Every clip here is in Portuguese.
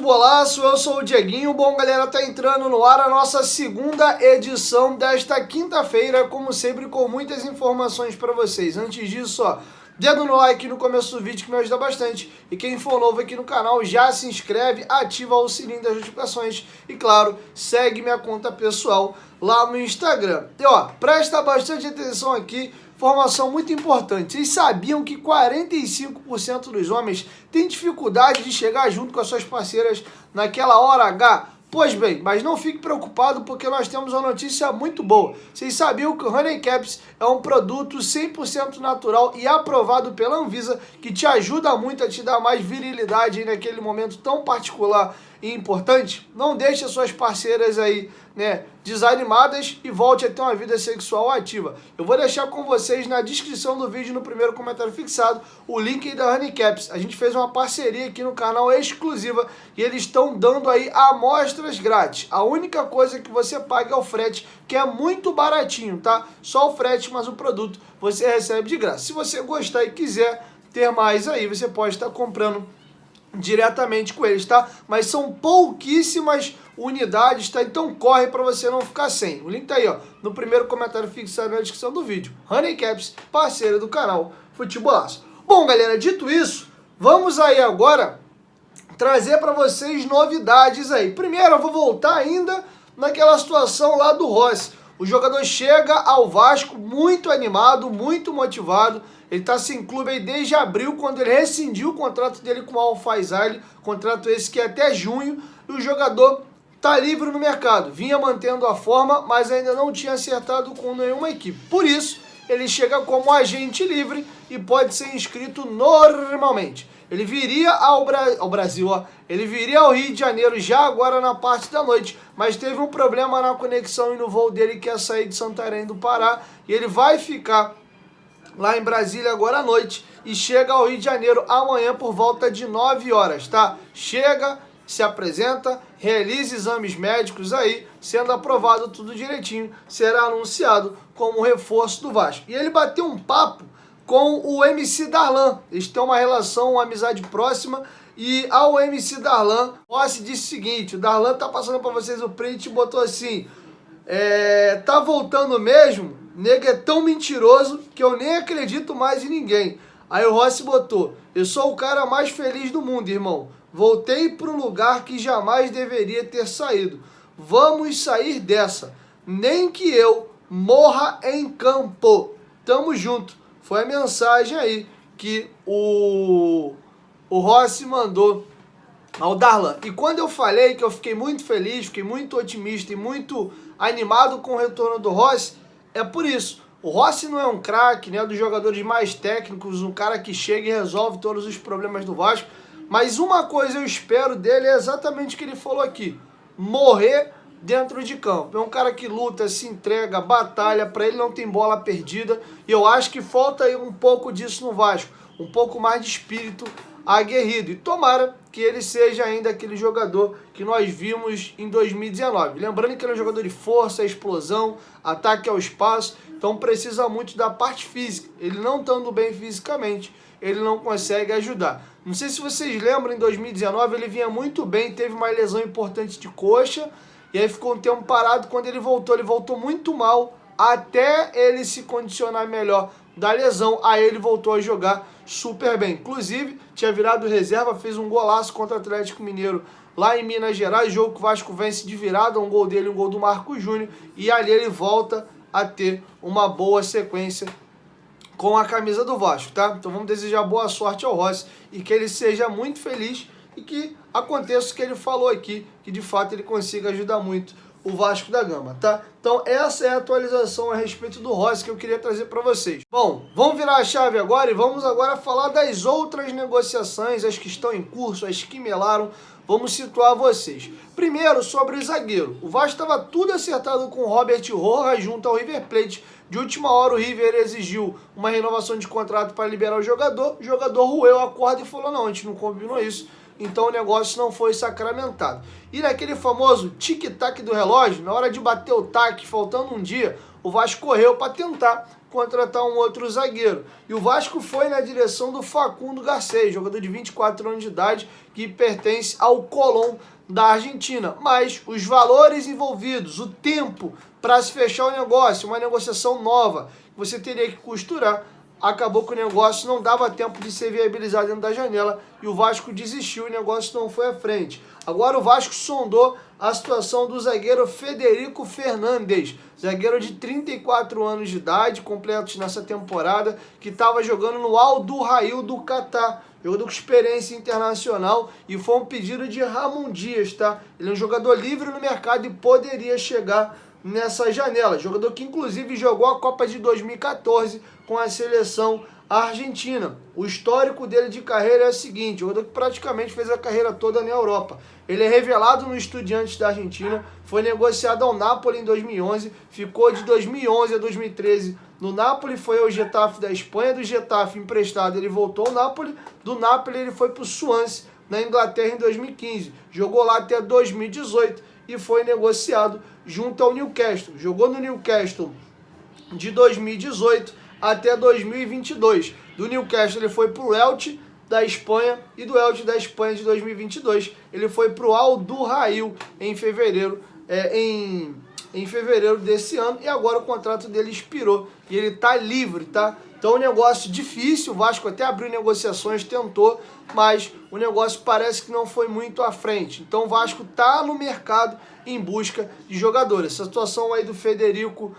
Futebolaço, eu sou o Dieguinho. Bom, galera, tá entrando no ar a nossa segunda edição desta quinta-feira, como sempre, com muitas informações para vocês. Antes disso, ó, dedo no like no começo do vídeo que me ajuda bastante. E quem for novo aqui no canal, já se inscreve, ativa o sininho das notificações e, claro, segue minha conta pessoal lá no Instagram. E, ó, presta bastante atenção aqui. Informação muito importante. Vocês sabiam que 45% dos homens têm dificuldade de chegar junto com as suas parceiras naquela hora H? Pois bem, mas não fique preocupado porque nós temos uma notícia muito boa. Vocês sabiam que o Honey Caps é um produto 100% natural e aprovado pela Anvisa que te ajuda muito a te dar mais virilidade aí naquele momento tão particular e importante? Não deixe as suas parceiras aí, né, desanimadas e volte a ter uma vida sexual ativa. Eu vou deixar com vocês na descrição do vídeo, no primeiro comentário fixado, o link aí da Honey Caps. A gente fez uma parceria aqui no canal exclusiva e eles estão dando aí amostras grátis. A única coisa que você paga é o frete, que é muito baratinho, tá? Só o frete, mas o produto você recebe de graça. Se você gostar e quiser ter mais aí, você pode estar comprando diretamente com eles, tá? Mas são pouquíssimas unidades, tá? Então corre para você não ficar sem. O link tá aí, ó, no primeiro comentário fixado na descrição do vídeo. Honey Caps, parceira do canal Futebolaço. Bom, galera, dito isso, vamos aí agora trazer para vocês novidades aí. Primeiro, eu vou voltar ainda naquela situação lá do Rossi. O jogador chega ao Vasco muito animado, muito motivado. Ele está sem clube aí desde abril, quando ele rescindiu o contrato dele com o Al-Faisaly, contrato esse que é até junho, e o jogador está livre no mercado. Vinha mantendo a forma, mas ainda não tinha acertado com nenhuma equipe. Por isso, ele chega como agente livre e pode ser inscrito normalmente. Ele viria ao Brasil, ó. Ele viria ao Rio de Janeiro já agora na parte da noite, mas teve um problema na conexão e no voo dele que ia sair de Santarém do Pará, e ele vai ficar lá em Brasília agora à noite e chega ao Rio de Janeiro amanhã por volta de 9 horas, tá? Chega, se apresenta, realiza exames médicos aí, sendo aprovado tudo direitinho, será anunciado como reforço do Vasco. E ele bateu um papo com o MC Darlan. Eles têm uma relação, uma amizade próxima, e ao MC Darlan, Rossi disse o seguinte: o Darlan tá passando para vocês o print e botou assim: tá voltando mesmo? Nego é tão mentiroso que eu nem acredito mais em ninguém. Aí o Rossi botou: eu sou o cara mais feliz do mundo, irmão. Voltei pro lugar que jamais deveria ter saído. Vamos sair dessa. Nem que eu morra em campo. Tamo junto. Foi a mensagem aí que o Rossi mandou ao Darlan. E quando eu falei que eu fiquei muito feliz, fiquei muito otimista e muito animado com o retorno do Rossi, é por isso. O Rossi não é um craque, né, dos jogadores mais técnicos, um cara que chega e resolve todos os problemas do Vasco, mas uma coisa eu espero dele é exatamente o que ele falou aqui: morrer dentro de campo. É um cara que luta, se entrega, batalha, para ele não tem bola perdida, e eu acho que falta aí um pouco disso no Vasco, um pouco mais de espírito aguerrido, e tomara que ele seja ainda aquele jogador que nós vimos em 2019. Lembrando que ele é um jogador de força, explosão, ataque ao espaço, então precisa muito da parte física. Ele não estando bem fisicamente, ele não consegue ajudar. Não sei se vocês lembram, em 2019 ele vinha muito bem, teve uma lesão importante de coxa, e aí ficou um tempo parado. Quando ele voltou muito mal, até ele se condicionar melhor da lesão, aí ele voltou a jogar super bem. Inclusive, tinha virado reserva, fez um golaço contra o Atlético Mineiro lá em Minas Gerais, jogo que o Vasco vence de virada, um gol dele, um gol do Marcos Júnior, e ali ele volta a ter uma boa sequência com a camisa do Vasco, tá? Então vamos desejar boa sorte ao Rossi e que ele seja muito feliz e que aconteça o que ele falou aqui, que de fato ele consiga ajudar muito o Vasco da Gama, tá? Então essa é a atualização a respeito do Rossi que eu queria trazer para vocês. Bom, vamos virar a chave agora e vamos agora falar das outras negociações, as que estão em curso, as que melaram. Vamos situar vocês. Primeiro, sobre o zagueiro. O Vasco estava tudo acertado com o Robert Rojas junto ao River Plate. De última hora, o River exigiu uma renovação de contrato para liberar o jogador. O jogador roeu a corda e falou: não, a gente não combinou isso. então o negócio não foi sacramentado. E naquele famoso tic-tac do relógio, na hora de bater o tac, faltando um dia, o Vasco correu para tentar contratar um outro zagueiro. E o Vasco foi na direção do Facundo Garcês, jogador de 24 anos de idade, que pertence ao Colón da Argentina. Mas os valores envolvidos, o tempo para se fechar o negócio, uma negociação nova, você teria que costurar, acabou que o negócio não dava tempo de ser viabilizado dentro da janela e o Vasco desistiu, o negócio não foi à frente. Agora o Vasco sondou a situação do zagueiro Federico Fernandes, zagueiro de 34 anos de idade, completos nessa temporada, que estava jogando no Al Duhail do Catar, jogador com experiência internacional, e foi um pedido de Ramon Dias, tá? Ele é um jogador livre no mercado e poderia chegar nessa janela, jogador que inclusive jogou a Copa de 2014 com a seleção argentina. O histórico dele de carreira é o seguinte, jogador que praticamente fez a carreira toda na Europa. Ele é revelado no Estudiantes da Argentina, foi negociado ao Napoli em 2011, ficou de 2011 a 2013 no Napoli, foi ao Getafe da Espanha, do Getafe emprestado ele voltou ao Napoli, do Napoli ele foi para o Swansea na Inglaterra em 2015, jogou lá até 2018 e foi negociado junto ao Newcastle. Jogou no Newcastle de 2018 até 2022. Do Newcastle ele foi para o Elche da Espanha e do Elche da Espanha de 2022 ele foi para o Al Duhail em fevereiro, em fevereiro desse ano, e agora o contrato dele expirou e ele está livre, tá? Então, um negócio difícil, o Vasco até abriu negociações, tentou, mas o negócio parece que não foi muito à frente. Então, o Vasco está no mercado em busca de jogadores. Essa situação aí do Federico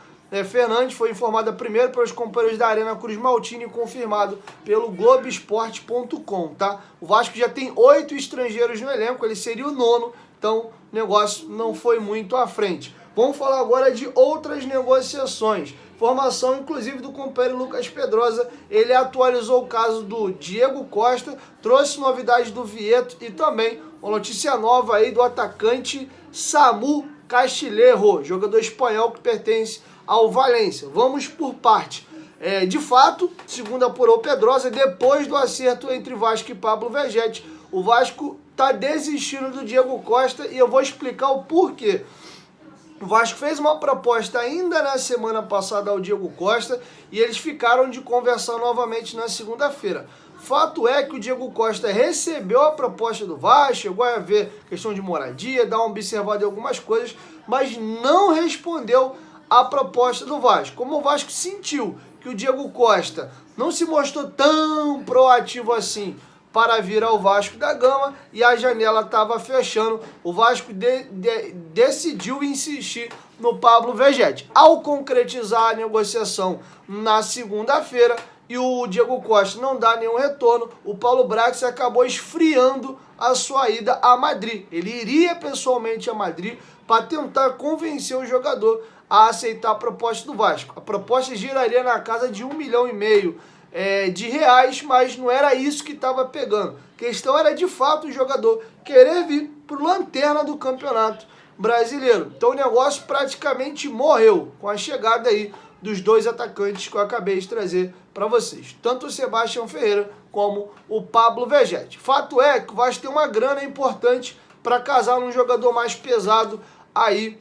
Fernandes foi informada primeiro pelos companheiros da Arena Cruz Maltini e confirmado pelo Globoesporte.com, tá? O Vasco já tem 8 estrangeiros no elenco, ele seria o 9º, então o negócio não foi muito à frente. Vamos falar agora de outras negociações. Informação, inclusive, do companheiro Lucas Pedrosa. Ele atualizou o caso do Diego Costa, trouxe novidades do Vieto e também uma notícia nova aí do atacante Samu Castillejo, jogador espanhol que pertence ao Valência. Vamos por parte. De fato, segundo apurou Pedrosa, depois do acerto entre Vasco e Pablo Vegetti, o Vasco está desistindo do Diego Costa e eu vou explicar o porquê. O Vasco fez uma proposta ainda na semana passada ao Diego Costa e eles ficaram de conversar novamente na segunda-feira. Fato é que o Diego Costa recebeu a proposta do Vasco, chegou a ver questão de moradia, dar uma observada em algumas coisas, mas não respondeu à proposta do Vasco. Como o Vasco sentiu que o Diego Costa não se mostrou tão proativo assim para vir ao Vasco da Gama e a janela estava fechando, o Vasco decidiu insistir no Pablo Vegetti. Ao concretizar a negociação na segunda-feira e o Diego Costa não dá nenhum retorno, o Paulo Brax acabou esfriando a sua ida a Madrid. Ele iria pessoalmente a Madrid para tentar convencer o jogador a aceitar a proposta do Vasco. A proposta giraria na casa de 1,5 milhão de reais, mas não era isso que estava pegando. A questão era de fato o jogador querer vir para o lanterna do Campeonato Brasileiro. Então o negócio praticamente morreu com a chegada aí dos dois atacantes que eu acabei de trazer para vocês, tanto o Sebastião Ferreira como o Pablo Vegetti. Fato é que o Vasco tem uma grana importante para casar num jogador mais pesado aí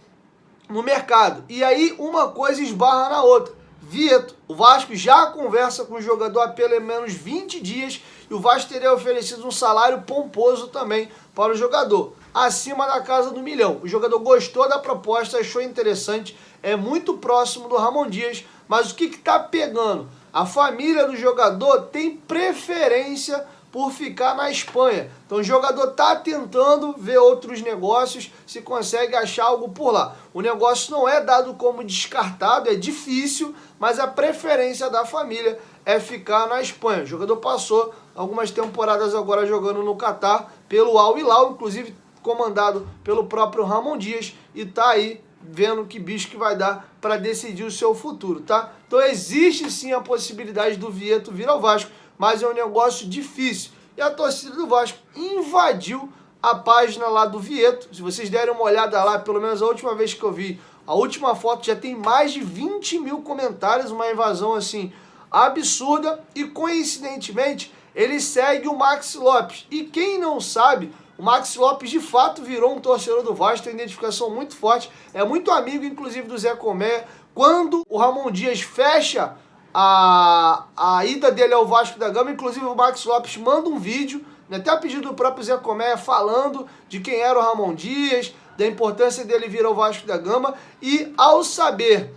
no mercado. E aí uma coisa esbarra na outra. Vieto, o Vasco já conversa com o jogador há pelo menos 20 dias e o Vasco teria oferecido um salário pomposo também para o jogador, acima da casa do 1 milhão. O jogador gostou da proposta, achou interessante, é muito próximo do Ramon Dias, mas o que está pegando? A família do jogador tem preferência por ficar na Espanha. Então o jogador está tentando ver outros negócios, se consegue achar algo por lá. O negócio não é dado como descartado, é difícil, mas a preferência da família é ficar na Espanha. O jogador passou algumas temporadas agora jogando no Catar, pelo Al Hilal, inclusive comandado pelo próprio Ramon Dias, e está aí vendo que bicho que vai dar para decidir o seu futuro, tá? Então existe sim a possibilidade do Vieto vir ao Vasco, mas é um negócio difícil. E a torcida do Vasco invadiu a página lá do Vieto. Se vocês derem uma olhada lá, pelo menos a última vez que eu vi, a última foto já tem mais de 20 mil comentários, uma invasão assim absurda. E coincidentemente, ele segue o Maxi Lopes. E quem não sabe, o Maxi Lopes de fato virou um torcedor do Vasco, tem identificação muito forte, é muito amigo inclusive do Zé Comé. Quando o Ramon Dias fecha a ida dele ao Vasco da Gama, inclusive o Maxi Lopes manda um vídeo, né, até a pedido do próprio Zé Comé, falando de quem era o Ramon Dias, da importância dele vir ao Vasco da Gama, e ao saber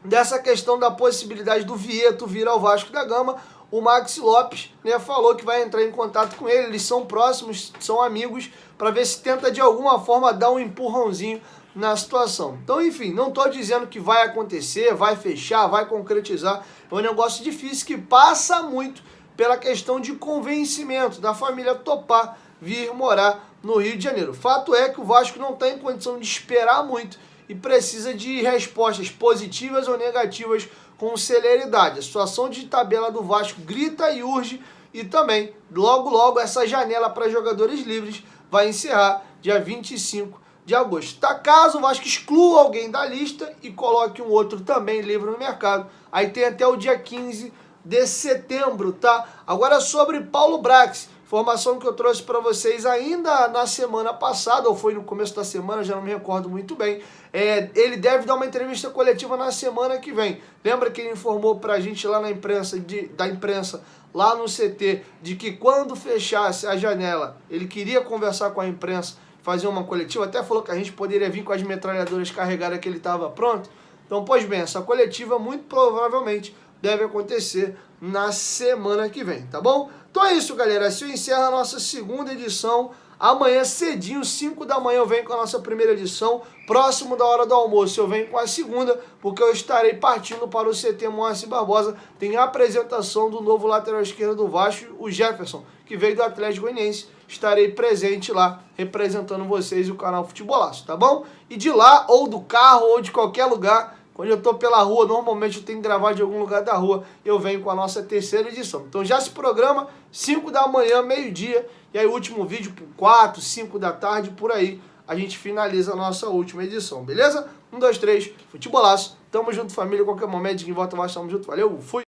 dessa questão da possibilidade do Vieto vir ao Vasco da Gama, o Maxi Lopes, né, falou que vai entrar em contato com ele, eles são próximos, são amigos, para ver se tenta de alguma forma dar um empurrãozinho na situação. Então, enfim, não estou dizendo que vai acontecer, vai fechar, vai concretizar, é um negócio difícil que passa muito pela questão de convencimento da família topar vir morar no Rio de Janeiro. Fato é que o Vasco não está em condição de esperar muito e precisa de respostas positivas ou negativas com celeridade. A situação de tabela do Vasco grita e urge, e também, logo, essa janela para jogadores livres vai encerrar dia 25 de agosto. Tá, caso o Vasco exclua alguém da lista e coloque um outro também livre no mercado, aí tem até o dia 15 de setembro, tá? Agora sobre Paulo Brax, informação que eu trouxe para vocês ainda na semana passada, ou foi no começo da semana, já não me recordo muito bem. Ele deve dar uma entrevista coletiva na semana que vem. Lembra que ele informou para a gente lá na imprensa, da imprensa, lá no CT, de que quando fechasse a janela, ele queria conversar com a imprensa, fazer uma coletiva, até falou que a gente poderia vir com as metralhadoras carregadas que ele estava pronto. Então, pois bem, essa coletiva muito provavelmente deve acontecer na semana que vem, tá bom? Então é isso, galera. Assim eu encerro a nossa segunda edição. Amanhã cedinho, 5 da manhã, eu venho com a nossa primeira edição. Próximo da hora do almoço, eu venho com a segunda, porque eu estarei partindo para o CT Moacir Barbosa. Tem a apresentação do novo lateral esquerdo do Vasco, o Jefferson, que veio do Atlético Goianiense. Estarei presente lá, representando vocês e o canal Futebolaço, tá bom? E de lá, ou do carro, ou de qualquer lugar, quando eu estou pela rua, normalmente eu tenho que gravar de algum lugar da rua, eu venho com a nossa terceira edição. Então já se programa, 5 da manhã, meio-dia, e aí o último vídeo, 4, 5 da tarde, por aí, a gente finaliza a nossa última edição, beleza? 1, 2, 3, Futebolaço, tamo junto família, qualquer momento, de volta mais, tamo junto, valeu, fui!